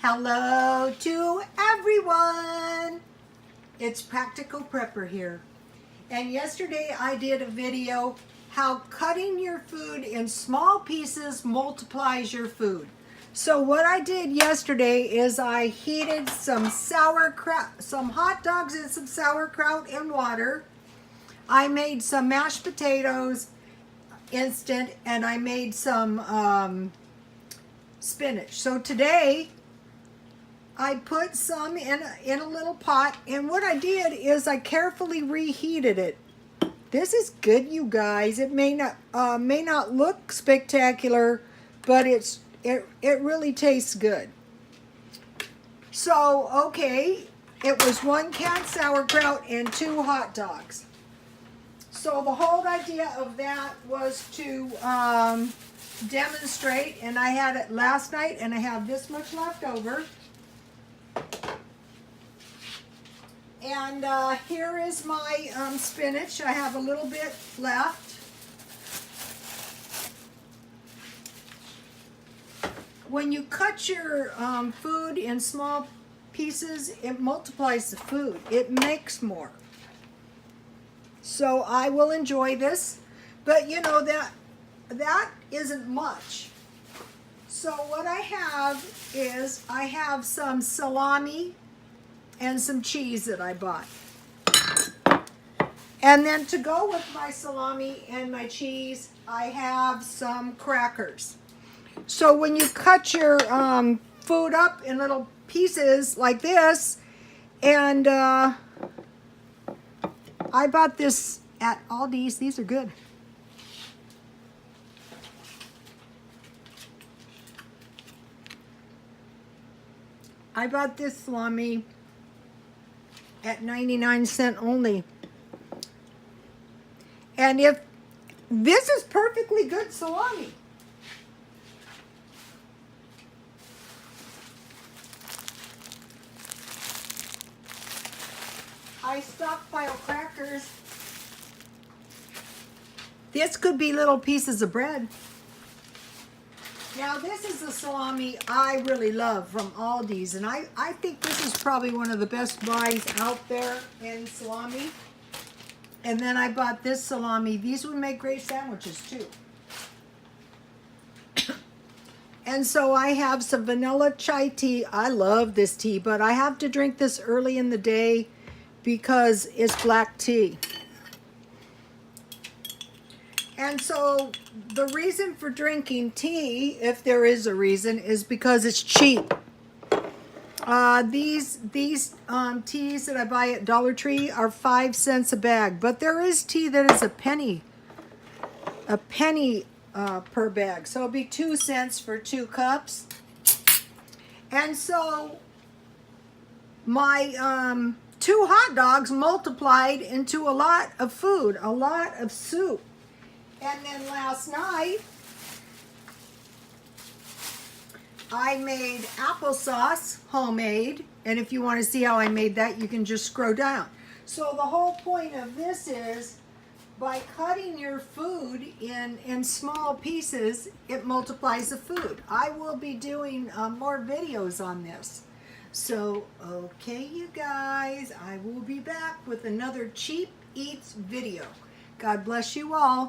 Hello to everyone. It's Practical Prepper here. And yesterday I did a video how cutting your food in small pieces multiplies your food. So what I did yesterday is I heated some sauerkraut, some hot dogs and some sauerkraut in water. I made some mashed potatoes instant, and I made some spinach. So today I put some in a little pot, and what I did is I carefully reheated it. This is good, you guys. It may not look spectacular, but it really tastes good. So okay, it was 1 can sauerkraut and 2 hot dogs. So the whole idea of that was to demonstrate, and I had it last night, and I have this much left over. And here is my spinach. I have a little bit left. When you cut your food in small pieces, it multiplies the food. It makes more. So I will enjoy this, but you know that isn't much. So what I have is I have some salami and some cheese that I bought. And then to go with my salami and my cheese, I have some crackers. So when you cut your food up in little pieces like this, and I bought this at Aldi's. These are good. I bought this salami at 99 cents only. And if this is perfectly good salami. I stockpile crackers. This could be little pieces of bread. Now this is the salami I really love from Aldi's, and I think this is probably one of the best buys out there in salami. And then I bought this salami. These would make great sandwiches too. And so I have some vanilla chai tea. I love this tea, but I have to drink this early in the day because it's black tea. And so the reason for drinking tea, if there is a reason, is because it's cheap. These teas that I buy at Dollar Tree are 5 cents a bag, but there is tea that is a penny per bag. So it'll be 2 cents for 2 cups. And so my 2 hot dogs multiplied into a lot of food, a lot of soup. And then last night, I made applesauce, homemade. And if you want to see how I made that, you can just scroll down. So the whole point of this is, by cutting your food in small pieces, it multiplies the food. I will be doing more videos on this. So, okay, you guys, I will be back with another Cheap Eats video. God bless you all.